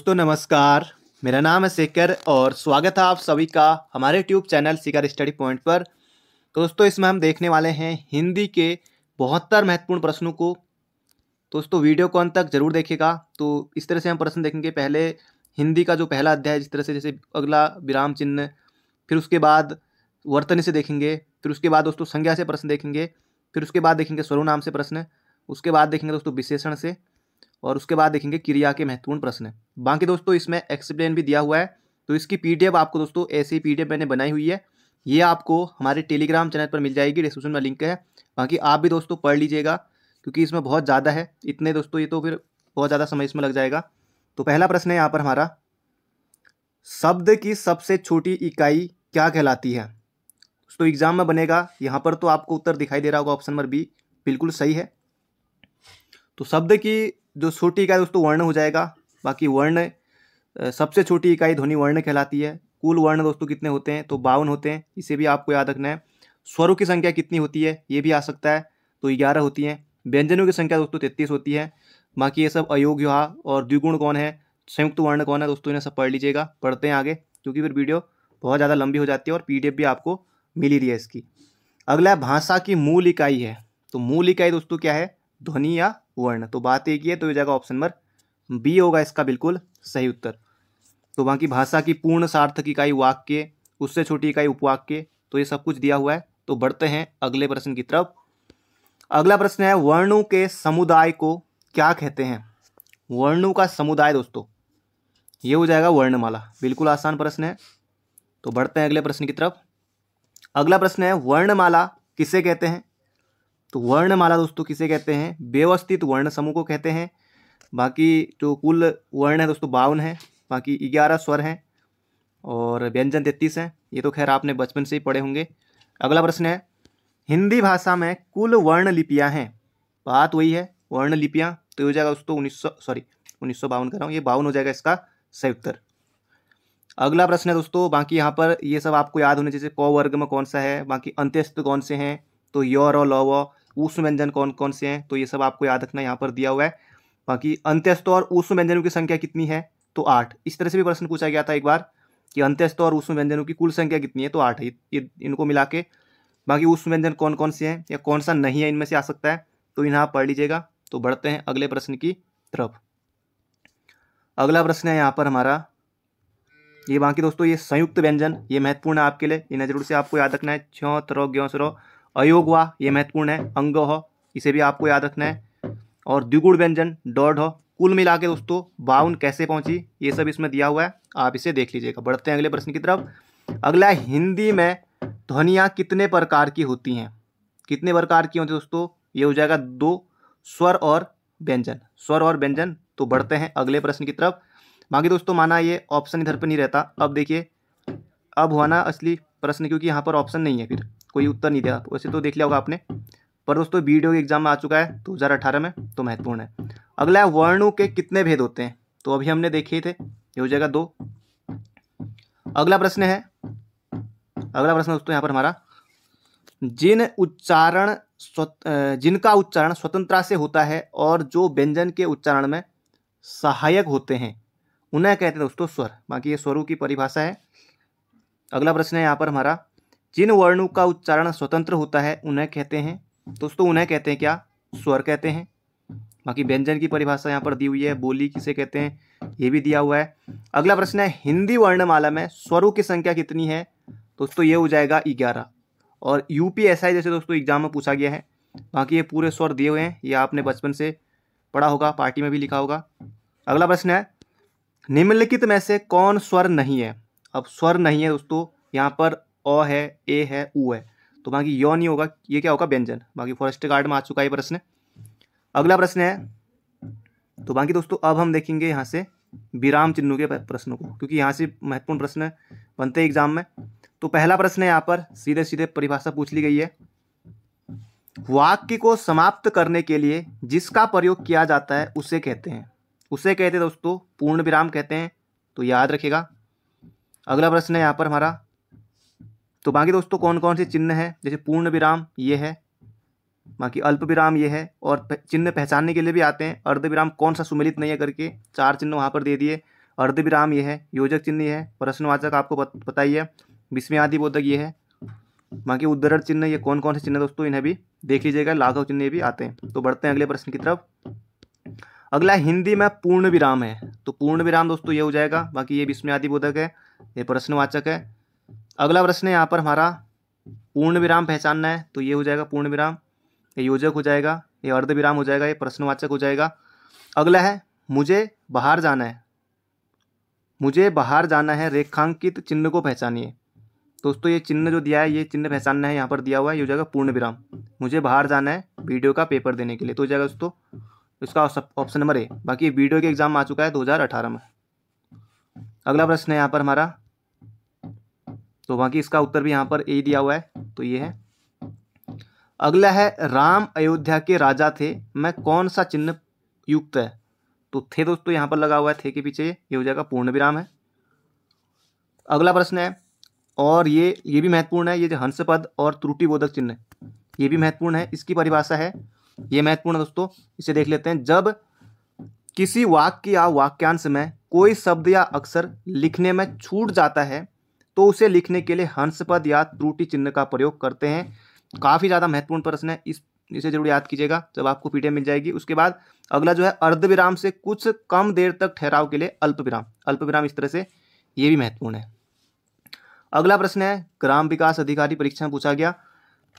दोस्तों नमस्कार। मेरा नाम है शेखर और स्वागत है आप सभी का हमारे YouTube channel Shekhar study point पर। तो दोस्तों इसमें हम देखने वाले हैं हिंदी के 72 महत्वपूर्ण प्रश्नों को। दोस्तों वीडियो को अंत तक जरूर देखिएगा। तो इस तरह से हम प्रश्न देखेंगे। पहले हिंदी का जो पहला अध्याय जिस तरह से, जैसे अगला विराम चिन्ह, फिर उसके बाद वर्तनी से देखेंगे, फिर उसके बाद दोस्तों संज्ञा से प्रश्न देखेंगे, फिर उसके बाद देखेंगे सर्वनाम से प्रश्न, उसके बाद देखेंगे दोस्तों विशेषण से, और उसके बाद देखेंगे क्रिया के महत्वपूर्ण प्रश्न। बाकी दोस्तों इसमें एक्सप्लेन भी दिया हुआ है। तो इसकी पीडीएफ आपको दोस्तों ऐसी पीडीएफ मैंने बनाई हुई है, ये आपको हमारे टेलीग्राम चैनल पर मिल जाएगी, डिस्क्रिप्शन में लिंक है। बाकी आप भी दोस्तों पढ़ लीजिएगा क्योंकि इसमें बहुत ज़्यादा है। इतने दोस्तों ये तो फिर बहुत ज़्यादा समय इसमें लग जाएगा। तो पहला प्रश्न है यहाँ पर हमारा, शब्द की सबसे छोटी इकाई क्या कहलाती है? दोस्तों एग्जाम में बनेगा। यहाँ पर तो आपको उत्तर दिखाई दे रहा होगा, ऑप्शन नंबर बी बिल्कुल सही है। तो शब्द की जो छोटी इकाई दोस्तों वर्ण हो जाएगा। बाकी वर्ण, सबसे छोटी इकाई ध्वनि वर्ण कहलाती है। कुल वर्ण दोस्तों कितने होते हैं? तो 52 होते हैं, इसे भी आपको याद रखना है। स्वरों की संख्या कितनी होती है ये भी आ सकता है, तो 11 होती हैं। व्यंजनों की संख्या दोस्तों 33 होती है। बाकी ये सब अयोग्य हुआ। और द्विगुण कौन है, संयुक्त वर्ण कौन है दोस्तों, इन्हें सब पढ़ लीजिएगा। पढ़ते हैं आगे क्योंकि फिर वीडियो बहुत ज़्यादा लंबी हो जाती है और पीडीएफ भी आपको मिल ही रही है इसकी। अगला भाषा की मूल इकाई है। तो मूल इकाई दोस्तों क्या है? ध्वनि या वर्ण। तो बात एक ही है, तो ये जगह ऑप्शन नंबर बी होगा इसका बिल्कुल सही उत्तर। तो बाकी भाषा की पूर्ण सार्थक इकाई वाक्य, उससे छोटी इकाई उपवाक्य, तो ये सब कुछ दिया हुआ है। तो बढ़ते हैं अगले प्रश्न की तरफ। अगला प्रश्न है, वर्णों के समुदाय को क्या कहते हैं? वर्णों का समुदाय दोस्तों ये हो जाएगा वर्णमाला। बिल्कुल आसान प्रश्न है। तो बढ़ते हैं अगले प्रश्न की तरफ। अगला प्रश्न है, वर्णमाला किसे कहते हैं? तो वर्णमाला दोस्तों किसे कहते हैं? व्यवस्थित वर्ण समूह को कहते हैं। बाकी जो कुल वर्ण है दोस्तों 52 है। बाकी 11 स्वर हैं और व्यंजन 33 हैं। ये तो खैर आपने बचपन से ही पढ़े होंगे। अगला प्रश्न है, हिंदी भाषा में कुल वर्ण लिपियाँ हैं। बात वही है, वर्ण लिपियाँ। तो ये हो जाएगा दोस्तों 1952 कर रहा हूँ, ये 52 हो जाएगा इसका सही उत्तर। अगला प्रश्न है दोस्तों, बाकी यहाँ पर ये सब आपको याद होने, जैसे क वर्ग में कौन सा है, बाकी अंत्यस्थ कौन से हैं, तो य र ल व, ऊष्म व्यंजन कौन कौन से हैं, तो ये सब आपको याद रखना यहाँ पर दिया हुआ है। बाकी अंत्यस्थ और ऊष्म व्यंजनों की संख्या कितनी है? तो 8। इस तरह से भी प्रश्न पूछा गया था एक बार कि अंत्यस्थ और ऊष्म व्यंजनों की कुल संख्या कितनी है? तो 8 है। ये इनको मिला के बाकी ऊष्म व्यंजन कौन कौन से हैं या कौन सा नहीं है इनमें से आ सकता है, तो इन्हें आप पढ़ लीजिएगा। तो बढ़ते हैं अगले प्रश्न की तरफ। अगला प्रश्न है यहाँ पर हमारा, ये बाकी दोस्तों ये संयुक्त व्यंजन, ये महत्वपूर्ण है आपके लिए, इन्हें जरूर से आपको याद रखना है। छ्यों त्रो ग्यों सरो। अयोग हुआ, ये महत्वपूर्ण है। अंग हो, इसे भी आपको याद रखना है। और द्विगुण व्यंजन डॉड हो। कुल मिला के दोस्तों 52 कैसे पहुंची, ये सब इसमें दिया हुआ है, आप इसे देख लीजिएगा। बढ़ते हैं अगले प्रश्न की तरफ। अगला, हिंदी में ध्वनियाँ कितने प्रकार की होती हैं? कितने प्रकार की होती है दोस्तों? ये हो जाएगा 2, स्वर और व्यंजन। स्वर और व्यंजन। तो बढ़ते हैं अगले प्रश्न की तरफ। बाकी दोस्तों माना ये ऑप्शन इधर पर नहीं रहता। अब देखिए, अब हुआ ना असली प्रश्न, क्योंकि यहाँ पर ऑप्शन नहीं है, फिर कोई उत्तर नहीं दिया। वैसे तो देख लिया होगा आपने, पर दोस्तों वीडियो के एग्जाम में आ चुका है 2018 में, तो महत्वपूर्ण है। अगला, वर्णों के कितने भेद होते हैं? तो अभी हमने देखे थे, ये हो जाएगा 2। अगला प्रश्न है, अगला प्रश्न दोस्तों यहाँ पर हमारा, जिनका उच्चारण स्वतंत्रता से होता है और जो व्यंजन के उच्चारण में सहायक होते हैं उन्हें कहते हैं दोस्तों स्वर। बाकी ये स्वरों की परिभाषा है। अगला प्रश्न है यहाँ पर हमारा, जिन वर्णों का उच्चारण स्वतंत्र होता है उन्हें कहते हैं दोस्तों, उन्हें कहते हैं क्या? स्वर कहते हैं। बाकी व्यंजन की परिभाषा यहाँ पर दी हुई है। बोली किसे कहते हैं ये भी दिया हुआ है। अगला प्रश्न है, हिंदी वर्णमाला में स्वरों की संख्या कितनी है? दोस्तों ये हो जाएगा 11। और यूपीएसआई जैसे दोस्तों एग्जाम में पूछा गया है। बाकी ये पूरे स्वर दिए हुए हैं, ये आपने बचपन से पढ़ा होगा, पार्टी में भी लिखा होगा। अगला प्रश्न है, निम्नलिखित में से कौन स्वर नहीं है? अब स्वर नहीं है दोस्तों, यहाँ पर अ है, ए है, उ है, तो बाकी यो नहीं होगा, ये क्या होगा? व्यंजन। बाकी फॉरेस्ट गार्ड में आ चुका है प्रश्न। अगला प्रश्न है, तो बाकी दोस्तों अब हम देखेंगे यहाँ से विराम चिन्हों के प्रश्नों को, क्योंकि यहाँ से महत्वपूर्ण प्रश्न बनते हैं एग्जाम में। तो पहला प्रश्न है, यहाँ पर सीधे सीधे परिभाषा पूछ ली गई है। वाक्य को समाप्त करने के लिए जिसका प्रयोग किया जाता है उसे कहते हैं दोस्तों पूर्ण विराम कहते हैं, तो याद रखिएगा। अगला प्रश्न है यहाँ पर हमारा, तो बाकी दोस्तों कौन कौन से चिन्ह हैं? जैसे पूर्ण विराम ये है, बाकी अल्प विराम ये है, और चिन्ह पहचानने के लिए भी आते हैं। अर्ध विराम कौन सा सुमेलित नहीं है करके 4 चिन्ह वहाँ पर दे दिए। अर्धविराम ये है, योजक चिन्ह ये है, प्रश्नवाचक आपको पता ही है, विस्मयादिबोधक ये है, बाकी उद्धरण चिन्ह ये कौन कौन से चिन्ह दोस्तों इन्हें भी देख लीजिएगा, लाघव चिन्ह ये भी आते हैं। तो बढ़ते हैं अगले प्रश्न की तरफ। अगला हिंदी में पूर्ण विराम है, तो पूर्ण विराम दोस्तों ये हो जाएगा, बाकी ये विस्मयादिबोधक है, ये प्रश्नवाचक है। अगला प्रश्न है यहाँ पर हमारा पूर्ण विराम पहचानना है, तो ये हो जाएगा पूर्ण विराम, ये योजक हो जाएगा, ये अर्धविराम हो जाएगा, ये प्रश्नवाचक हो जाएगा। अगला है मुझे बाहर जाना है, मुझे बाहर जाना है रेखांकित चिन्ह को पहचानिए। दोस्तों ये चिन्ह जो दिया है ये चिन्ह पहचानना है, यहाँ पर दिया हुआ है, ये हो जाएगा पूर्ण विराम। मुझे बाहर जाना है वीडियो का पेपर देने के लिए, तो हो जाएगा दोस्तों इसका ऑप्शन नंबर ए। बाकी वीडियो के एग्जाम आ चुका है 2018 में। अगला प्रश्न है यहाँ पर हमारा, तो बाकी इसका उत्तर भी यहाँ पर ए दिया हुआ है, तो ये है। अगला है राम अयोध्या के राजा थे, मैं कौन सा चिन्ह युक्त है, तो थे दोस्तों यहाँ पर लगा हुआ है, थे के पीछे ये हो जाएगा पूर्ण विराम है। अगला प्रश्न है, और ये भी महत्वपूर्ण है, ये जो हंस पद और त्रुटिबोधक चिन्ह ये भी महत्वपूर्ण है, इसकी परिभाषा है, ये महत्वपूर्ण है दोस्तों, इसे देख लेते हैं। जब किसी वाक्य या वाक्यांश में कोई शब्द या अक्षर लिखने में छूट जाता है तो उसे लिखने के लिए हंस पद या त्रुटि चिन्ह का प्रयोग करते हैं। काफ़ी ज़्यादा महत्वपूर्ण प्रश्न है, इसे जरूर याद कीजिएगा जब आपको पीडीएफ मिल जाएगी। उसके बाद अगला जो है अर्धविराम से कुछ कम देर तक ठहराव के लिए अल्पविराम, अल्पविराम इस तरह से, ये भी महत्वपूर्ण है। अगला प्रश्न है ग्राम विकास अधिकारी परीक्षा में पूछा गया,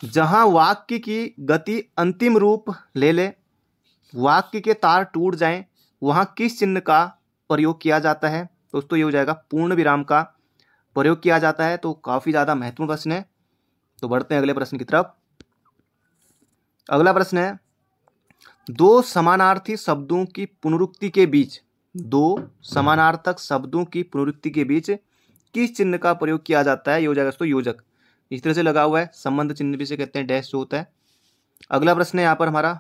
जहां वाक्य की गति अंतिम रूप ले ले, वाक्य के तार टूट जाएं, वहां किस चिन्ह का प्रयोग किया जाता है, दोस्तों ये हो जाएगा पूर्ण विराम का प्रयोग किया जाता है। तो काफ़ी ज़्यादा महत्वपूर्ण प्रश्न है। तो बढ़ते हैं अगले प्रश्न की तरफ। अगला प्रश्न है, दो समानार्थी शब्दों की पुनरुक्ति के बीच, दो समानार्थक शब्दों की पुनरुक्ति के बीच किस चिन्ह का प्रयोग किया जाता है, ये हो जाएगा दोस्तों योजक, इस तरह से लगा हुआ है, संबंध चिन्ह भी से कहते हैं, डैश जो होता है। अगला प्रश्न है यहाँ पर हमारा,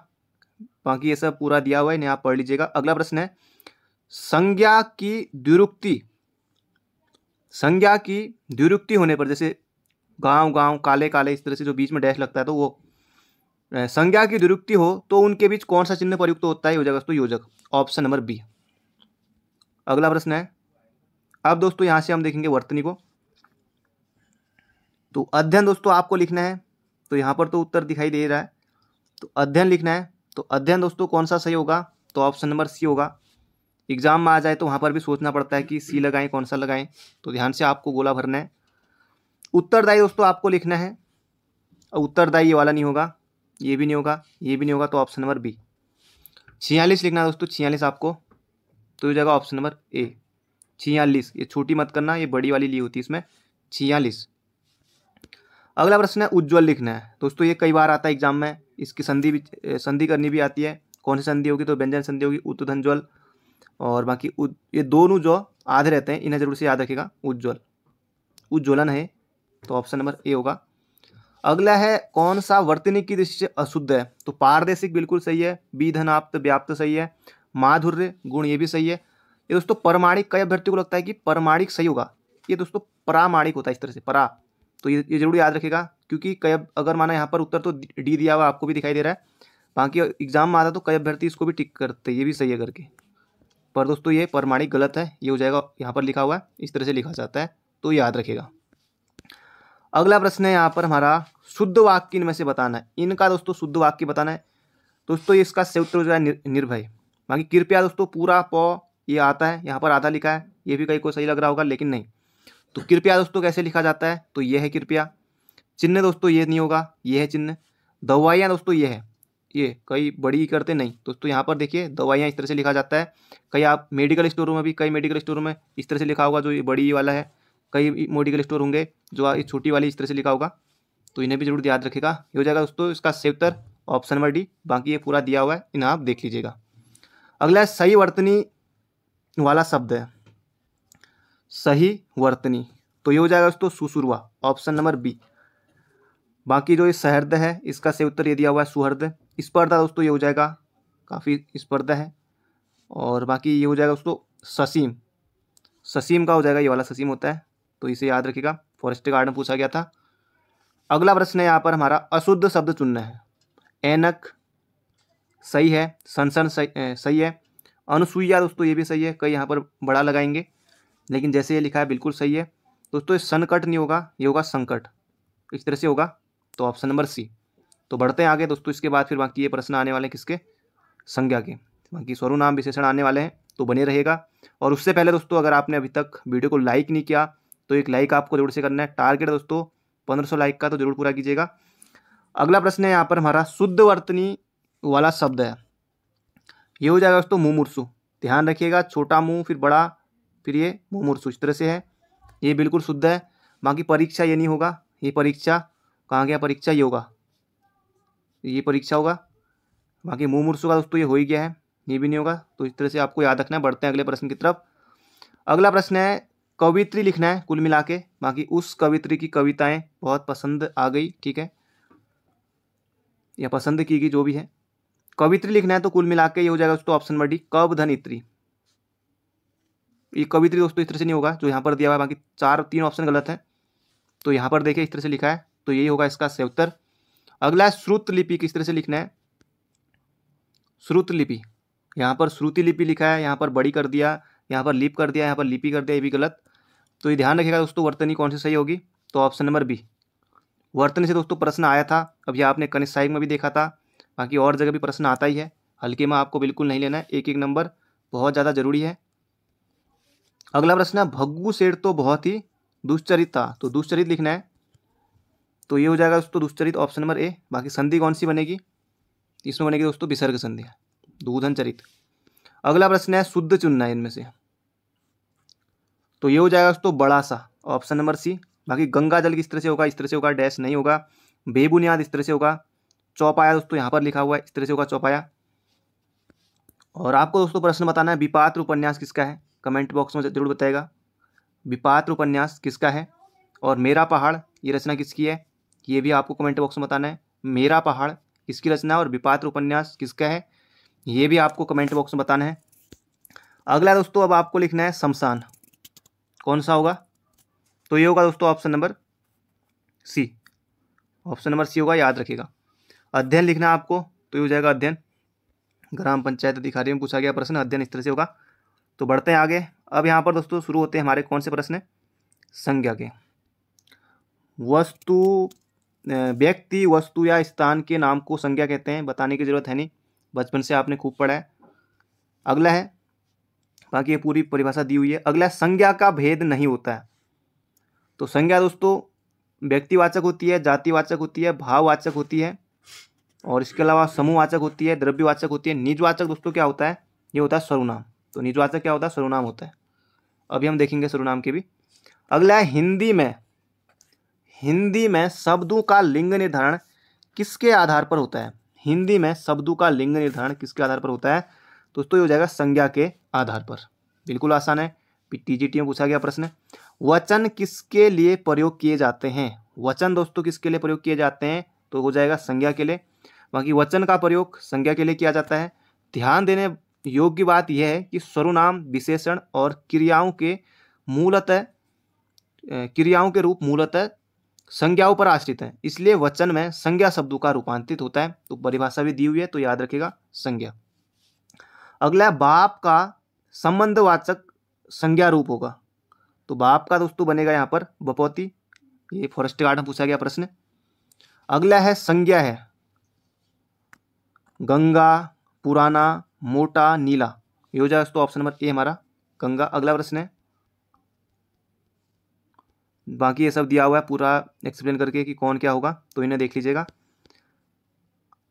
बाकी ये सब पूरा दिया हुआ है, इन्हें आप पढ़ लीजिएगा। अगला प्रश्न है, संज्ञा की द्विरुक्ति, संज्ञा की द्विरुक्ति होने पर, जैसे गांव गांव, काले काले, इस तरह से जो बीच में डैश लगता है, तो वो संज्ञा की द्विरुक्ति हो तो उनके बीच कौन सा चिन्ह प्रयुक्त होता है, हो जाएगा दोस्तों योजक, ऑप्शन नंबर बी। अगला प्रश्न है, अब दोस्तों यहाँ से हम देखेंगे वर्तनी को। तो अध्ययन दोस्तों आपको लिखना है, तो यहाँ पर तो उत्तर दिखाई दे रहा है, तो अध्ययन लिखना है। तो अध्ययन दोस्तों कौन सा सही होगा, तो ऑप्शन नंबर सी होगा। एग्जाम में आ जाए तो वहाँ पर भी सोचना पड़ता है कि सी लगाएं कौन सा लगाएं, तो ध्यान से आपको गोला भरना है। उत्तरदायी दोस्तों आपको लिखना है, और उत्तरदायी ये वाला नहीं होगा, ये भी नहीं होगा, ये भी नहीं होगा, तो ऑप्शन नंबर बी। 46 लिखना है दोस्तों, 46 आपको, तो हो जाएगा ऑप्शन नंबर ए 46। ये छोटी मत करना, ये बड़ी वाली ली होती है इसमें, 46। अगला प्रश्न है उज्ज्वल लिखना है। दोस्तों ये कई बार आता है एग्जाम में, इसकी संधि करनी भी आती है, कौन सी संधि होगी, तो व्यंजन संधि होगी, उत्तधनज्वल, और बाकी ये दोनों जो आधे रहते हैं इन्हें जरूर से याद रखिएगा, उज्ज्वल, उज्ज्वलन है, तो ऑप्शन नंबर ए होगा। अगला है कौन सा वर्तनी की दृष्टि से अशुद्ध है, तो पारदेशिक बिल्कुल सही है, बीधनाप्त व्याप्त सही है, माधुर्य गुण ये भी सही है। ये दोस्तों परमाणिक, कई अभ्यर्थी को लगता है कि परमाणिक सही होगा, ये दोस्तों परामाणिक होता है, इस तरह से परा, तो ये जरूर याद रखेगा, क्योंकि कई, अगर माना यहाँ पर उत्तर तो डी दिया हुआ आपको भी दिखाई दे रहा है, बाकी एग्जाम में आता तो कई अभ्यर्थी इसको भी टिक करते, ये भी सही है करके, पर दोस्तों ये परमाणिक गलत है, ये हो जाएगा, यहाँ पर लिखा हुआ है इस तरह से लिखा जाता है, तो याद रखेगा। अगला प्रश्न है यहाँ पर हमारा, शुद्ध वाक्य इनमें से बताना है, इनका दोस्तों शुद्ध वाक्य बताना है। दोस्तों इसका सही उत्तर हो जाए निर्भय। बाकी कृपया दोस्तों पूरा प ये आता है, यहाँ पर आधा लिखा है, ये भी कहीं को सही लग रहा होगा, लेकिन नहीं। तो कृपया दोस्तों कैसे लिखा जाता है, तो ये है कृपया। चिन्ह दोस्तों ये नहीं होगा, ये है चिन्ह। दवाइयाँ दोस्तों ये है, ये कई बड़ी करते नहीं दोस्तों, यहाँ पर देखिए दवाइयाँ इस तरह से लिखा जाता है। कई आप मेडिकल स्टोरों में भी, कई मेडिकल स्टोरों में इस तरह से लिखा होगा, जो ये बड़ी वाला है, कई मेडिकल स्टोर होंगे जो ये छोटी वाली इस तरह से लिखा होगा, तो इन्हें भी जरूर याद रखेगा। ये हो जाएगा दोस्तों इसका सही उत्तर ऑप्शन नंबर डी। बाकी ये पूरा दिया हुआ है, इन्हें आप देख लीजिएगा। अगला सही वर्तनी वाला शब्द है, सही वर्तनी, तो ये हो जाएगा दोस्तों सुसुरवा, ऑप्शन नंबर बी। बाकी जो ये सहृद है, इसका सही उत्तर ये दिया हुआ है सुहृद। स्पर्धा दोस्तों ये हो जाएगा, काफ़ी स्पर्धा है। और बाकी ये हो जाएगा दोस्तों ससीम, ससीम का हो जाएगा, ये वाला ससीम होता है, तो इसे याद रखिएगा, फॉरेस्ट गार्ड में पूछा गया था। अगला प्रश्न है यहाँ पर हमारा, अशुद्ध शब्द चुनना है। ऐनक सही है, सनसन सही है, अनुसुईया दोस्तों ये भी सही है, कई यहाँ पर बड़ा लगाएंगे, लेकिन जैसे ये लिखा है बिल्कुल सही है दोस्तों। ये सनकट नहीं होगा, ये होगा संकट, इस तरह से होगा। तो ऑप्शन नंबर सी। तो बढ़ते हैं आगे दोस्तों। इसके बाद फिर बाकी ये प्रश्न आने वाले हैं किसके, संज्ञा के, बाकी सर्वनाम विशेषण आने वाले हैं, तो बने रहेगा। और उससे पहले दोस्तों अगर आपने अभी तक वीडियो को लाइक नहीं किया तो एक लाइक आपको जरूर से करना है। टारगेट दोस्तों 1500 लाइक का, तो जरूर पूरा कीजिएगा। अगला प्रश्न है यहाँ पर हमारा शुद्ध वर्तनी वाला शब्द है, ये हो जाएगा दोस्तों मुमूर्षु। ध्यान रखिएगा, छोटा मुंह फिर बड़ा फिर ये मुमूर्षु, इस तरह से है, ये बिल्कुल शुद्ध है। बाकी परीक्षा ये नहीं होगा, ये परीक्षा कहाँ गया, परीक्षा ये होगा, ये परीक्षा होगा। बाकी मुमूर्षु का दोस्तों ये हो ही गया है, ये भी नहीं होगा। तो इस तरह से आपको याद रखना है। बढ़ते हैं अगले प्रश्न की तरफ। अगला प्रश्न है कवित्री लिखना है कुल मिला के। बाकी उस कवित्री की कविताएं बहुत पसंद आ गई, ठीक है, या पसंद की गई, जो भी है। कवित्री लिखना है तो कुल मिला के ये हो जाएगा दोस्तों ऑप्शन नंबर डी, कवधनित्री। ये कवित्री दोस्तों इस तरह से नहीं होगा जो यहाँ पर दिया हुआ है, बाकी 3 ऑप्शन गलत है। तो यहाँ पर देखिए इस तरह से लिखा है, तो यही होगा इसका सही उत्तर। अगला है श्रुत लिपि, किस तरह से लिखना है, श्रुत लिपि। यहाँ पर श्रुति लिपि लिखा है, यहाँ पर बड़ी कर दिया, यहाँ पर लिप कर दिया, यहाँ पर लिपि कर दिया, ये भी गलत। तो ये ध्यान रखिएगा दोस्तों, वर्तनी कौन सी सही होगी, तो ऑप्शन नंबर बी। वर्तनी से दोस्तों प्रश्न आया था, अभी आपने कनिष्ठ सहायक में भी देखा था, बाकी और जगह भी प्रश्न आता ही है। हल्के में आपको बिल्कुल नहीं लेना है, एक एक नंबर बहुत ज़्यादा जरूरी है। अगला प्रश्न है भग्गू सेठ तो बहुत ही दुश्चरित था, तो दुश्चरित लिखना है, तो ये हो जाएगा दोस्तों दुश्चरित, ऑप्शन नंबर ए। बाकी संधि कौन सी बनेगी, इसमें बनेगी दोस्तों विसर्ग संधि, दूधन चरित। अगला प्रश्न है शुद्ध चुनना है इनमें से, तो ये हो जाएगा दोस्तों बड़ा सा, ऑप्शन नंबर सी। बाकी गंगा जल किस तरह से होगा, इस तरह से होगा, डैश नहीं होगा। बेबुनियाद इस तरह से होगा। चौपाया दोस्तों यहाँ पर लिखा हुआ है, इस तरह से होगा चौपाया। और आपको दोस्तों प्रश्न बताना है विपात्र उपन्यास किसका है, कमेंट बॉक्स में जरूर बताएगा विपात्र उपन्यास किसका है। और मेरा पहाड़ ये रचना किसकी है, ये भी आपको कमेंट बॉक्स में बताना है। मेरा पहाड़ किसकी रचना और विपात्र उपन्यास किसका है, ये भी आपको कमेंट बॉक्स में बताना है। अगला दोस्तों अब आपको लिखना है शमशान, कौन सा होगा, तो ये होगा दोस्तों option number C, option number C होगा, याद रखिएगा। अध्ययन लिखना है आपको, तो ये हो जाएगा अध्ययन। ग्राम पंचायत अधिकारी में पूछा गया प्रश्न, अध्ययन इस तरह से होगा। तो बढ़ते हैं आगे। अब यहाँ पर दोस्तों शुरू होते हैं हमारे कौन से प्रश्न, संज्ञा के। वस्तु, व्यक्ति, वस्तु या स्थान के नाम को संज्ञा कहते हैं, बताने की जरूरत है नहीं, बचपन से आपने खूब पढ़ा है। अगला है, बाकी ये पूरी परिभाषा दी हुई है। अगला है संज्ञा का भेद नहीं होता है, तो संज्ञा दोस्तों व्यक्तिवाचक होती है, जातिवाचक होती है, भाववाचक होती है, और इसके अलावा समूहवाचक होती है, द्रव्यवाचक होती है। निजवाचक दोस्तों क्या होता है, ये होता है सर्वनाम। तो निजवाचक क्या होता है, सर्वनाम होता है। अभी हम देखेंगे सर्वनाम के भी। अगला है हिंदी में शब्दों का लिंग निर्धारण किसके आधार पर होता है, हिंदी में शब्दों का लिंग निर्धारण किसके आधार पर होता है, दोस्तों ये हो जाएगा संज्ञा के आधार पर। बिल्कुल आसान है, टीजीटी में पूछा गया प्रश्न। वचन किसके लिए प्रयोग किए जाते हैं, वचन दोस्तों किसके लिए प्रयोग किए जाते हैं, तो हो जाएगा संज्ञा के लिए। बाकी वचन का प्रयोग संज्ञा के लिए किया जाता है। ध्यान देने योग्य बात यह है कि सर्वनाम, विशेषण और क्रियाओं के रूप मूलतः संज्ञाओं पर आश्रित है, इसलिए वचन में संज्ञा शब्दों का रूपांतरित होता है। तो परिभाषा भी दी हुई है, तो याद रखिएगा संज्ञा। अगला बाप का संबंधवाचक संज्ञा रूप होगा, तो बाप का दोस्तों बनेगा यहाँ पर बपौती, ये फॉरेस्ट गार्ड में पूछा गया प्रश्न। अगला है संज्ञा है गंगा, पुराना, मोटा, नीला, ये हो जाएगा दोस्तों ऑप्शन नंबर ए हमारा गंगा। अगला प्रश्न है, बाकी ये सब दिया हुआ है पूरा एक्सप्लेन करके कि कौन क्या होगा, तो इन्हें देख लीजिएगा।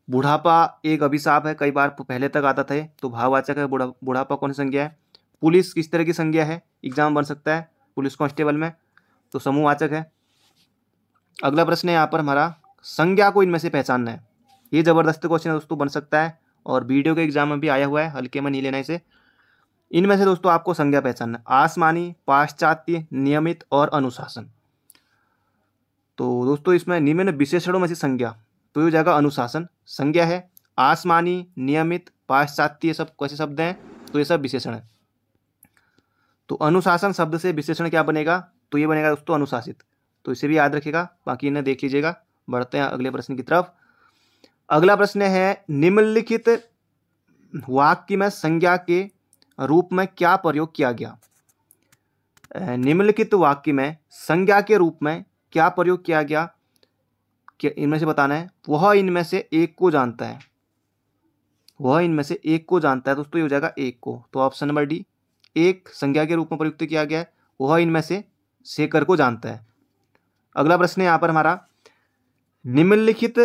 बुढ़ापा एक अभिशाप है, कई बार पहले तक आता था, तो भाववाचक है। बुढ़ापा कौन सी संज्ञा है। पुलिस किस तरह की संज्ञा है, एग्जाम बन सकता है पुलिस कांस्टेबल में, तो समूहवाचक है। अगला प्रश्न है यहाँ पर हमारा, संज्ञा को इनमें से पहचानना है। ये जबरदस्त क्वेश्चन है दोस्तों, बन सकता है और वीडियो के एग्जाम में भी आया हुआ है, हल्के में नहीं लेना इसे। इनमें से दोस्तों आपको संज्ञा पहचानना है, आसमानी, पाश्चात्य, नियमित और अनुशासन। तो दोस्तों इसमें निम्न विशेषणों में से संज्ञा, तो ये हो जाएगा अनुशासन। संज्ञा है आसमानी, नियमित, पाश्चात्य, ये सब कैसे शब्द हैं, तो ये सब विशेषण है। तो अनुशासन शब्द से विशेषण क्या बनेगा, तो ये बनेगा दोस्तों अनुशासित, तो इसे भी याद रखिएगा, बाकी इन्हें देख लीजिएगा। बढ़ते हैं अगले प्रश्न की तरफ। अगला प्रश्न है निम्नलिखित वाक्य में संज्ञा के रूप में क्या प्रयोग किया गया। निम्नलिखित वाक्य में संज्ञा के रूप में क्या प्रयोग किया गया, कि इनमें से बताना है। वह इनमें से एक को जानता है, वह इनमें से एक को जानता है। दोस्तों ये हो जाएगा एक को, तो ऑप्शन नंबर डी, एक संज्ञा के रूप में प्रयुक्त किया गया है, वह इनमें से शेखर को जानता है। अगला प्रश्न है यहाँ पर हमारा, निम्नलिखित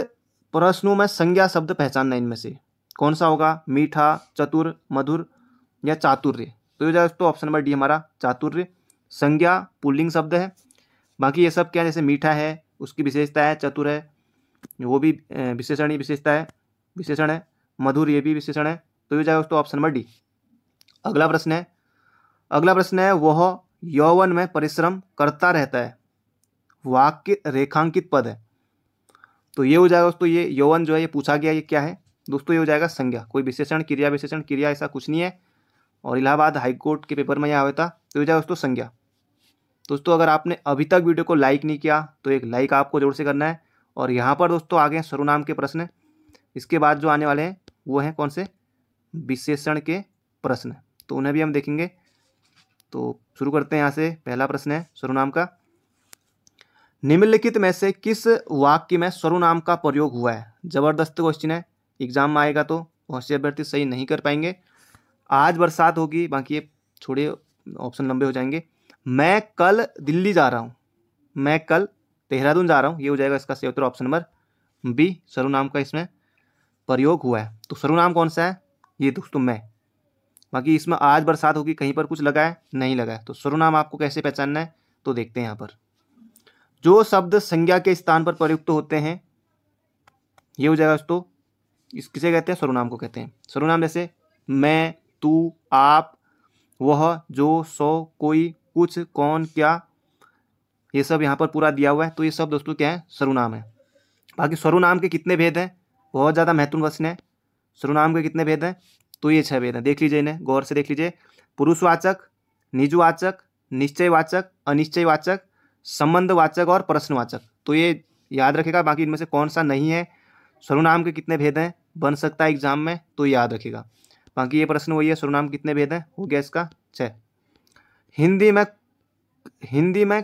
प्रश्नों में संज्ञा शब्द पहचानना, इनमें से कौन सा होगा, मीठा, चतुर, मधुर या चातुर्य। तो ये हो जाएगा दोस्तों ऑप्शन नंबर डी हमारा चातुर्य। संज्ञा पुल्लिंग शब्द है, बाकी ये सब क्या है, जैसे मीठा है उसकी विशेषता है, चतुर है वो भी विशेषण ही विशेषता है, विशेषण है, मधुर ये भी विशेषण है। तो ये हो जाएगा दोस्तों ऑप्शन नंबर डी। अगला प्रश्न है वह यौवन में परिश्रम करता रहता है, वाक्य रेखांकित पद है। तो ये हो जाएगा दोस्तों, ये यौवन जो है ये पूछा गया, ये क्या है दोस्तों, ये हो जाएगा संज्ञा, कोई विशेषण क्रिया विशेषण क्रिया ऐसा कुछ नहीं है, और इलाहाबाद हाईकोर्ट के पेपर में यह आया था। तो ये हो जाएगा दोस्तों संज्ञा। दोस्तों अगर आपने अभी तक वीडियो को लाइक नहीं किया तो एक लाइक आपको जरूर से करना है। और यहाँ पर दोस्तों आगे सर्वनाम के प्रश्न, इसके बाद जो आने वाले हैं वो हैं कौन से, विशेषण के प्रश्न, तो उन्हें भी हम देखेंगे। तो शुरू करते हैं यहाँ से। पहला प्रश्न है सर्वनाम का, निम्नलिखित में से किस वाक्य में सर्वनाम का प्रयोग हुआ है। जबरदस्त क्वेश्चन है, एग्जाम में आएगा तो होशियार अभ्यर्थी सही नहीं कर पाएंगे। आज बरसात होगी, बाकी ये छोड़े ऑप्शन लंबे हो जाएंगे। मैं कल दिल्ली जा रहा हूँ, मैं कल देहरादून जा रहा हूँ, ये हो जाएगा इसका सही उत्तर ऑप्शन नंबर बी, सर्वनाम का इसमें प्रयोग हुआ है। तो सर्वनाम कौन सा है, ये दोस्तों मैं। बाकी इसमें आज बरसात होगी कहीं पर कुछ लगा है, नहीं लगा है। तो सर्वनाम आपको कैसे पहचानना है, तो देखते हैं यहाँ पर। जो शब्द संज्ञा के स्थान पर प्रयुक्त होते हैं, ये हो जाएगा दोस्तों, इस किसे कहते हैं, सर्वनाम को कहते हैं। सर्वनाम जैसे मैं, तू, आप, वह, जो, सो, कोई, कुछ, कौन, क्या, ये सब यहाँ पर पूरा दिया हुआ है। तो ये सब दोस्तों क्या है, सर्वनाम है। बाकी सर्वनाम के कितने भेद हैं, बहुत ज़्यादा महत्वपूर्ण प्रश्न है। सर्वनाम के कितने भेद हैं, तो ये 6 भेद हैं। देख लीजिए इन्हें, गौर से देख लीजिए। पुरुषवाचक, निजवाचक, निश्चयवाचक, अनिश्चयवाचक, संबंधवाचक और प्रश्नवाचक। तो ये याद रखेगा। बाकी इनमें से कौन सा नहीं है, सर्वनाम के कितने भेद हैं, बन सकता है एग्जाम में, तो याद रखेगा। बाकी ये प्रश्न वही है, सर्वनाम कितने भेद हैं, हो गया इसका 6। हिंदी में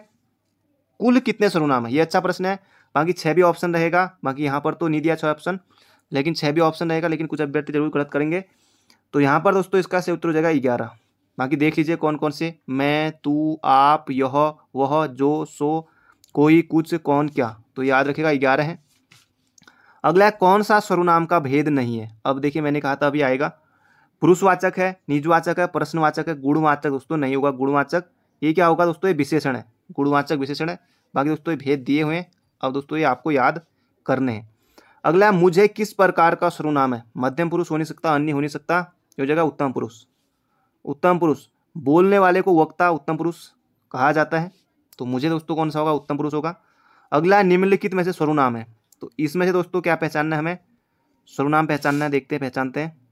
कुल कितने सर्वनाम है, ये अच्छा प्रश्न है। बाकी 6 भी ऑप्शन रहेगा, बाकी यहाँ पर तो नहीं दिया 6 ऑप्शन, लेकिन 6 भी ऑप्शन रहेगा, लेकिन कुछ अभ्यर्थी जरूर गलत करेंगे। तो यहाँ पर दोस्तों इसका सही उत्तर हो जाएगा 11। बाकी देख लीजिए कौन कौन से, मैं, तू, आप, यह, वह, जो, सो, कोई, कुछ, कौन, क्या। तो याद रखेगा 11 है। अगला है कौन सा सर्वनाम का भेद नहीं है। अब देखिए मैंने कहा था अभी आएगा, पुरुषवाचक है, निजवाचक है, प्रश्नवाचक है, गुणवाचक दोस्तों नहीं होगा। गुणवाचक ये क्या होगा दोस्तों, ये विशेषण है, गुणवाचक विशेषण है। बाकी दोस्तों ये भेद दिए हुए हैं, अब दोस्तों ये आपको याद करने हैं। अगला है मुझे किस प्रकार का सर्वनाम है। मध्यम पुरुष हो नहीं सकता, अन्य हो नहीं सकता, ये हो जाएगा उत्तम पुरुष। उत्तम पुरुष, बोलने वाले को वक्ता उत्तम पुरुष कहा जाता है। तो मुझे दोस्तों कौन सा होगा, उत्तम पुरुष होगा। अगला निम्नलिखित में से सर्वनाम है। तो इसमें से दोस्तों क्या पहचानना है, हमें सर्वनाम पहचानना है, देखते हैं पहचानते हैं।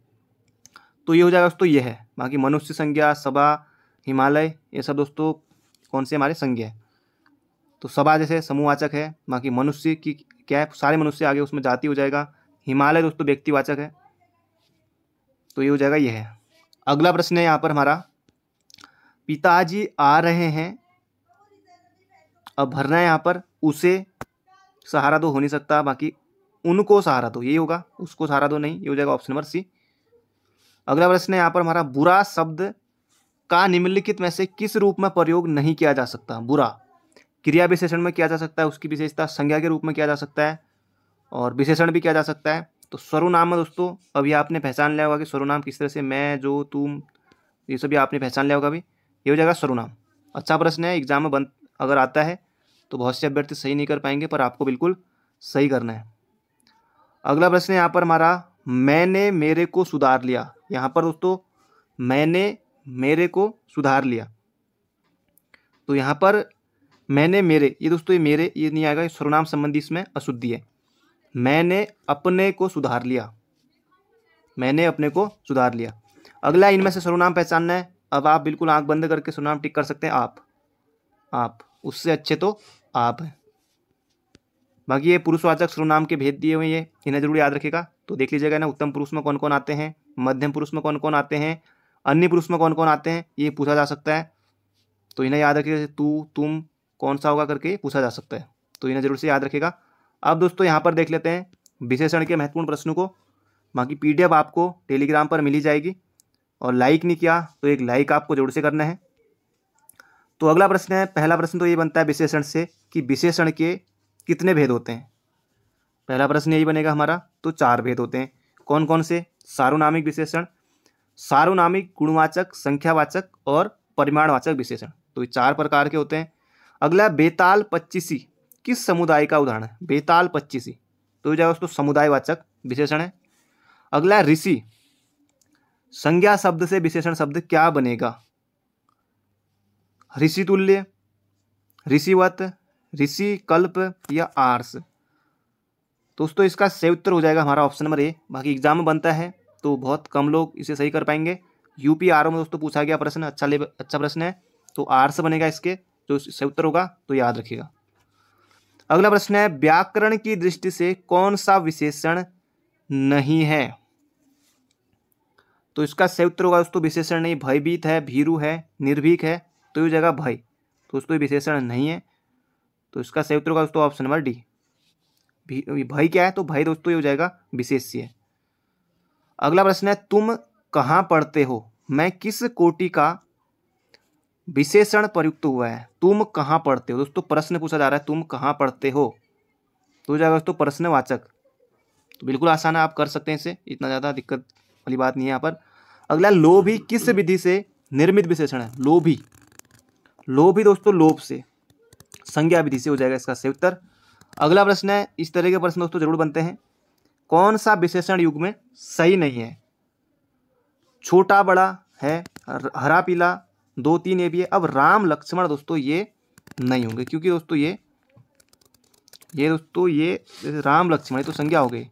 तो ये हो जाएगा दोस्तों, ये है। बाकी मनुष्य संज्ञा, सभा, हिमालय, ये सब दोस्तों कौन से हमारे संज्ञा है। तो सभा जैसे समूहवाचक है, बाकी मनुष्य की क्या है, सारे मनुष्य आगे उसमें जाति हो जाएगा। हिमालय दोस्तों व्यक्तिवाचक है, तो ये हो जाएगा, ये है। अगला प्रश्न है यहाँ पर हमारा, पिताजी आ रहे हैं। अब भरना है यहाँ पर, उसे सहारा दो हो नहीं सकता, बाकी उनको सहारा दो यही होगा, उसको सहारा दो नहीं, ये हो जाएगा ऑप्शन नंबर सी। अगला प्रश्न है यहाँ पर हमारा, बुरा शब्द का निम्नलिखित में से किस रूप में प्रयोग नहीं किया जा सकता। बुरा क्रिया विशेषण में किया जा सकता है, उसकी विशेषता संज्ञा के रूप में किया जा सकता है, और विशेषण भी किया जा सकता है। तो सर्वनाम में दोस्तों अभी आपने पहचान लिया होगा कि सर्वनाम किस तरह से, मैं, जो, तुम, ये सभी आपने पहचान लिया होगा अभी, ये हो जाएगा सर्वनाम। अच्छा प्रश्न है, एग्जाम में अगर आता है तो बहुत से अभ्यर्थी सही नहीं कर पाएंगे, पर आपको बिल्कुल सही करना है। अगला प्रश्न है यहाँ पर हमारा, मैंने मेरे को सुधार लिया। यहाँ पर दोस्तों मैंने मेरे को सुधार लिया, तो यहाँ पर मैंने मेरे, ये दोस्तों ये मेरे ये नहीं आएगा, सर्वनाम संबंधी इसमें अशुद्धि है। मैंने अपने को सुधार लिया, मैंने अपने को सुधार लिया। अगला इनमें से सर्वनाम पहचानना है। अब आप बिल्कुल आंख बंद करके सर्वनाम टिक कर सकते हैं। आप उससे अच्छे तो आप हैं। बाकी ये पुरुषवाचक सर्वनाम के भेद दिए हुए हैं, इन्हें जरूर याद रखिएगा। तो देख लीजिएगा ना, उत्तम पुरुष में कौन कौन आते हैं, मध्यम पुरुष में कौन कौन आते हैं, अन्य पुरुष में कौन कौन आते हैं ये पूछा जा सकता है, तो इन्हें याद रखिएगा। तू, तुम, कौन सा होगा करके पूछा जा सकता है, तो इन्हें जरूर से याद रखिएगा। अब दोस्तों यहाँ पर देख लेते हैं विशेषण के महत्वपूर्ण प्रश्नों को। बाकी PDF आपको टेलीग्राम पर मिल ही जाएगी, और लाइक नहीं किया तो एक लाइक आपको जरूर से करना है। तो अगला प्रश्न है, पहला प्रश्न तो ये बनता है विशेषण से कि विशेषण के कितने भेद होते हैं। पहला प्रश्न यही बनेगा हमारा। तो 4 भेद होते हैं। कौन कौन से? सार्वनामिक विशेषण, सार्वनामिक गुणवाचक, संख्यावाचक और परिमाणवाचक विशेषण। तो ये 4 प्रकार के होते हैं। अगला बेताल पच्चीसी किस समुदाय का उदाहरण है? बेताल पच्चीसी, तो ये जाएगा दोस्तों समुदायवाचक विशेषण है। अगला ऋषि, संज्ञा शब्द से विशेषण शब्द क्या बनेगा? ऋषि तुल्य, ऋषिवत, ऋषि कल्प या आर्ष। दोस्तों इसका सही उत्तर हो जाएगा हमारा ऑप्शन नंबर ए। बाकी एग्जाम में बनता है तो बहुत कम लोग इसे सही कर पाएंगे। यूपी आरओ में दोस्तों पूछा गया प्रश्न, अच्छा प्रश्न है, तो आर्ष बनेगा इसके जो सही उत्तर होगा, तो याद रखिएगा। अगला प्रश्न है, व्याकरण की दृष्टि से कौन सा विशेषण नहीं है? तो इसका सही उत्तर होगा दोस्तों विशेषण नहीं। भयभीत है, भीरू है, निर्भीक है, तो ये जगह भय, तो दोस्तों ये विशेषण नहीं है। तो इसका सही उत्तर होगा दोस्तों ऑप्शन नंबर डी। भय क्या है? तो भय दोस्तों ये हो जाएगा विशेष्य। अगला प्रश्न है, तुम कहाँ पढ़ते हो? मैं किस कोटि का विशेषण प्रयुक्त हुआ है? तुम कहाँ पढ़ते हो? दोस्तों प्रश्न पूछा जा रहा है, तुम कहाँ पढ़ते हो, तो हो जाएगा दोस्तों प्रश्नवाचक। तो बिल्कुल आसान है, आप कर सकते हैं इसे, इतना ज़्यादा दिक्कत वाली बात नहीं है यहाँ पर। अगला, लोभी किस विधि से निर्मित विशेषण है? लोभी, लोभी दोस्तों लोभ से, संज्ञा विधि से हो जाएगा इसका सही उत्तर। अगला प्रश्न है, इस तरह के प्रश्न दोस्तों जरूर बनते हैं, कौन सा विशेषण युग में सही नहीं है? छोटा बड़ा है, हरा पीला, 2 3 ये भी है। अब राम लक्ष्मण दोस्तों ये नहीं होंगे, क्योंकि दोस्तों ये दोस्तों ये राम लक्ष्मण ये तो संज्ञा हो गई,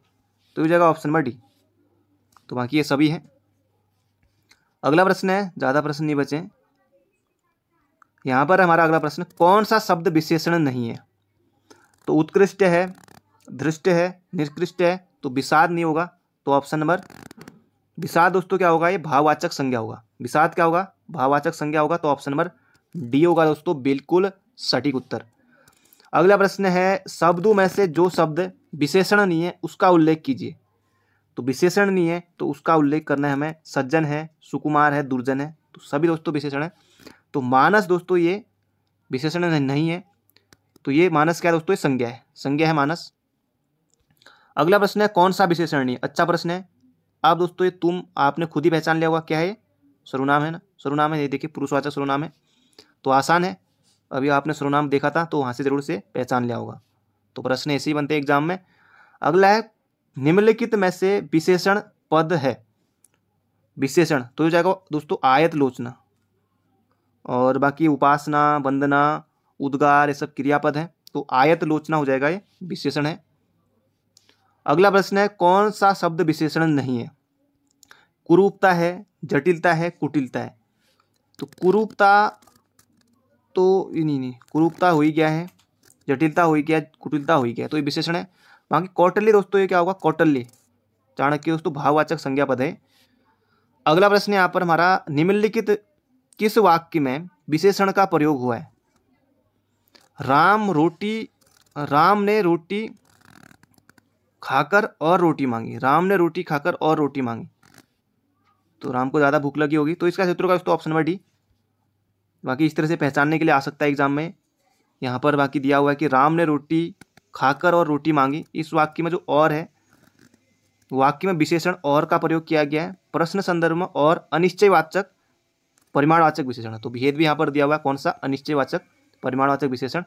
तो ये जगह ऑप्शन नंबर डी। तो बाकी ये सभी हैं। अगला प्रश्न है, ज़्यादा प्रश्न नहीं बचे यहाँ पर। हमारा अगला प्रश्न, कौन सा शब्द विशेषण नहीं है? तो उत्कृष्ट है, धृष्ट है, निकृष्ट है, तो विषाद नहीं होगा, तो ऑप्शन नंबर विषाद दोस्तों क्या होगा? ये भाववाचक संज्ञा होगा। विषाद क्या होगा? भाववाचक संज्ञा होगा, तो ऑप्शन नंबर डी होगा दोस्तों बिल्कुल सटीक उत्तर। अगला प्रश्न है, शब्दों में से जो शब्द विशेषण नहीं है उसका उल्लेख कीजिए। तो विशेषण नहीं है तो उसका उल्लेख करना है हमें। सज्जन है, सुकुमार है, दुर्जन है, तो सभी दोस्तों विशेषण है। तो मानस दोस्तों ये विशेषण नहीं है, तो ये मानस क्या है दोस्तों? ये संज्ञा है, संज्ञा है मानस। अगला प्रश्न है, कौन सा विशेषण नहीं है? अच्छा प्रश्न है। आप दोस्तों ये तुम आपने खुद ही पहचान लिया होगा, क्या है? सर्वनाम है ना, सर्वनाम है। ये देखिए पुरुषवाचक सर्वनाम है, तो आसान है। अभी आपने सर्वनाम देखा था तो वहाँ से जरूर से पहचान लिया होगा। तो प्रश्न ऐसे ही बनते हैं एग्जाम में। अगला है, निम्नलिखित में से विशेषण पद है। विशेषण तो हो जाएगा दोस्तों आयत लोचना, और बाकी उपासना, वंदना, उद्गार ये सब क्रियापद हैं, तो आयत लोचना हो जाएगा, ये विशेषण है। अगला प्रश्न है, कौन सा शब्द विशेषण नहीं है? कुरूपता है, जटिलता है, कुटिलता है। तो कुरूपता तो नहीं, कुरूपता हो ही गया है, जटिलता हो ही गया, कुटिलता हो ही गया, तो ये विशेषण है। बाकी कौटिल्य दोस्तों ये क्या होगा? कौटिल्य, चाणक्य दोस्तों भाववाचक संज्ञा पद है। अगला प्रश्न यहाँ पर हमारा, निम्नलिखित किस वाक्य में विशेषण का प्रयोग हुआ है? राम ने रोटी खाकर और रोटी मांगी। राम ने रोटी खाकर और रोटी मांगी, तो राम को ज़्यादा भूख लगी होगी, तो इसका सूत्र का दोस्तों ऑप्शन नंबर डी। बाकी इस तरह से पहचानने के लिए आ सकता है एग्जाम में। यहाँ पर बाकी दिया हुआ है कि राम ने रोटी खाकर और रोटी मांगी। इस वाक्य में जो और है, वाक्य में विशेषण और का प्रयोग किया गया है प्रश्न संदर्भ में, और अनिश्चयवाचक परिमाणवाचक विशेषण है। तो भेद भी यहाँ पर दिया हुआ है, कौन सा? अनिश्चयवाचक परिमाणवाचक विशेषण।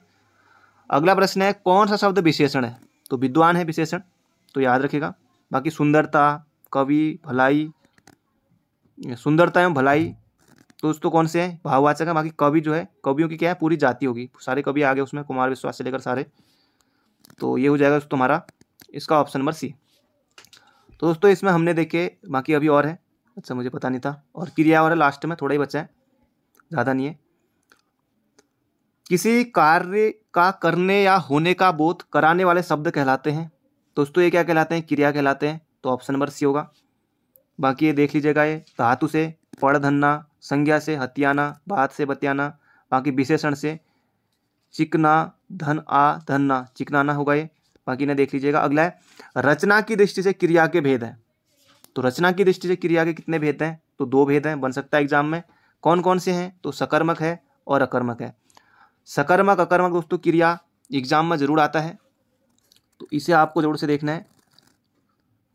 अगला प्रश्न है, कौन सा शब्द विशेषण है? तो विद्वान है विशेषण, तो याद रखिएगा। बाकी सुंदरता, कवि, भलाई, सुंदरता एवं भलाई तो दोस्तों कौन से हैं? भाववाचक है। बाकी कवि जो है, कवियों की क्या है? पूरी जाति होगी, सारे कवि आ गए उसमें, कुमार विश्वास से लेकर सारे, तो ये हो जाएगा दोस्तों हमारा इसका ऑप्शन नंबर सी। तो दोस्तों इसमें हमने देखे, बाकी अभी और है, अच्छा मुझे पता नहीं था, और क्रिया और है लास्ट में, थोड़ा ही बचा है, ज़्यादा नहीं है। किसी कार्य का करने या होने का बोध कराने वाले शब्द कहलाते हैं। दोस्तों ये क्या कहलाते हैं? क्रिया कहलाते हैं, तो ऑप्शन नंबर सी होगा। बाकी ये देख लीजिएगा, ये धातु से पढ़ धनना, संज्ञा से हथियाना, बात से बतियाना, बाकी विशेषण से चिकना, धन आ, धनना, चिकनाना होगा ये। बाकी इन्हें देख लीजिएगा। अगला है रचना की दृष्टि से क्रिया के भेद हैं। तो रचना की दृष्टि से क्रिया के कितने भेद हैं? तो 2 भेद हैं, बन सकता है एग्जाम में। कौन कौन से हैं? तो सकर्मक है और अकर्मक है। सकर्मक अकर्मक दोस्तों क्रिया एग्जाम में जरूर आता है, तो इसे आपको जरूर से देखना है।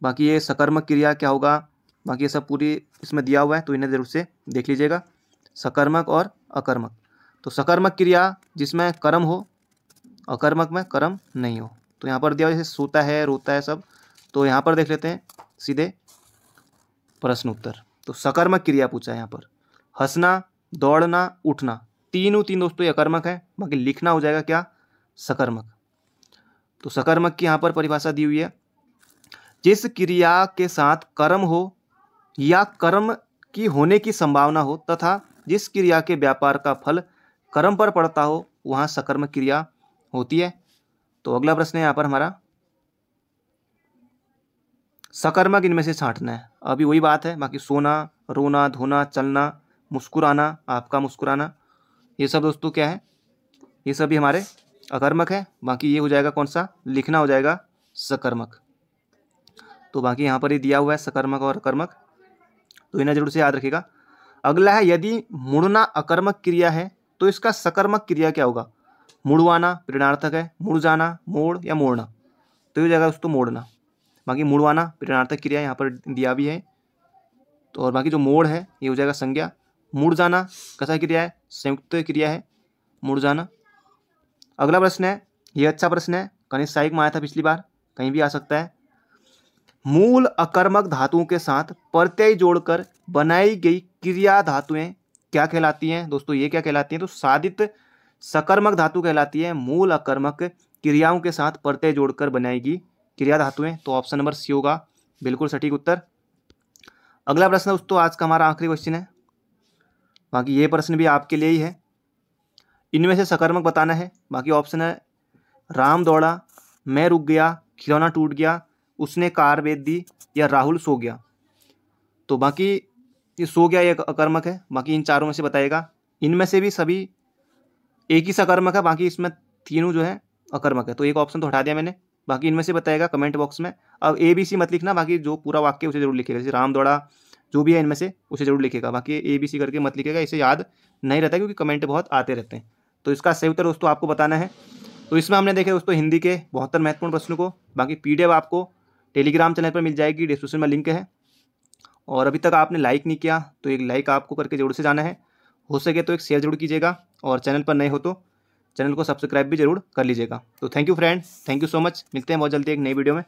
बाकी ये सकर्मक क्रिया क्या होगा, बाकी ये सब पूरी इसमें दिया हुआ है, तो इन्हें जरूर से देख लीजिएगा, सकर्मक और अकर्मक। तो सकर्मक क्रिया जिसमें कर्म हो, अकर्मक में कर्म नहीं हो। तो यहाँ पर दिया हुआ जैसे सोता है, रोता है सब, तो यहाँ पर देख लेते हैं सीधे प्रश्न उत्तर। तो सकर्मक क्रिया पूछा है यहाँ पर, हंसना, दौड़ना, उठना, तीनों तीन दोस्तों ये अकर्मक है, बाकी लिखना हो जाएगा क्या, सकर्मक। तो सकर्मक की यहाँ पर परिभाषा दी हुई है, जिस क्रिया के साथ कर्म हो या कर्म की होने की संभावना हो तथा जिस क्रिया के व्यापार का फल कर्म पर पड़ता हो वहाँ सकर्मक क्रिया होती है। तो अगला प्रश्न है यहाँ पर हमारा, सकर्मक इनमें से छांटना है। अभी वही बात है, बाकी सोना, रोना, धोना, चलना, मुस्कुराना, आपका मुस्कुराना, ये सब दोस्तों क्या है, ये सभी हमारे अकर्मक है। बाकी ये हो जाएगा कौन सा, लिखना हो जाएगा सकर्मक। तो बाकी यहाँ पर ही दिया हुआ है सकर्मक और अकर्मक, तो इन्हें जरूर से याद रखिएगा। अगला है, यदि मुड़ना अकर्मक क्रिया है तो इसका सकर्मक क्रिया क्या होगा। मुड़वाना प्रेरणार्थक है, मुड़ जाना, मोड़ या मोड़ना, तो ये हो जाएगा दोस्तों मोड़ना। बाकी मुड़वाना प्रेरणार्थक क्रिया यहाँ पर दिया भी है, तो और बाकी जो मोड़ है ये हो जाएगा संज्ञा। मुड़ जाना कैसा क्रिया है, संयुक्त क्रिया है, मुड़ जाना। अगला प्रश्न है, ये अच्छा प्रश्न है, कनिष्ठ सहायक में आया था पिछली बार, कहीं भी आ सकता है। मूल अकर्मक धातुओं के साथ प्रत्यय जोड़कर बनाई गई क्रिया धातुएं क्या कहलाती हैं दोस्तों, ये क्या कहलाती हैं, तो साधित सकर्मक धातु कहलाती है। मूल अकर्मक क्रियाओं के साथ प्रत्यय जोड़कर बनाएगी क्रिया धातुएं, तो ऑप्शन नंबर सी होगा बिल्कुल सटीक उत्तर। अगला प्रश्न दोस्तों आज का हमारा आखिरी क्वेश्चन है, बाकी ये प्रश्न भी आपके लिए ही है। इनमें से सकर्मक बताना है। बाकी ऑप्शन है, राम दौड़ा, मैं रुक गया, खिलौना टूट गया, उसने कार बेच दी, या राहुल सो गया। तो बाकी ये सो गया ये अकर्मक है, बाकी इन चारों में से बताएगा। इनमें से भी सभी एक ही सकर्मक है, बाकी इसमें तीनों जो है अकर्मक है, तो एक ऑप्शन तो हटा दिया मैंने। बाकी इनमें से बताएगा कमेंट बॉक्स में। अब ABC मत लिखना, बाकी जो पूरा वाक्य उसे जरूर लिखेगा, जैसे राम दौड़ा जो भी है इनमें से उसे जरूर लिखेगा। बाकी ABC करके मत लिखेगा, इसे याद नहीं रहता क्योंकि कमेंट बहुत आते रहते हैं। तो इसका सही उत्तर दोस्तों आपको बताना है। तो इसमें हमने देखे दोस्तों हिंदी के 72 महत्वपूर्ण प्रश्नों को। बाकी PDF आपको टेलीग्राम चैनल पर मिल जाएगी, डिस्क्रिप्शन में लिंक है। और अभी तक आपने लाइक नहीं किया तो एक लाइक आपको करके जरूर से जाना है, हो सके तो एक शेयर जरूर कीजिएगा, और चैनल पर नए हो तो चैनल को सब्सक्राइब भी जरूर कर लीजिएगा। तो thank you friend, thank you so much. मिलते हैं बहुत जल्दी एक नई वीडियो में।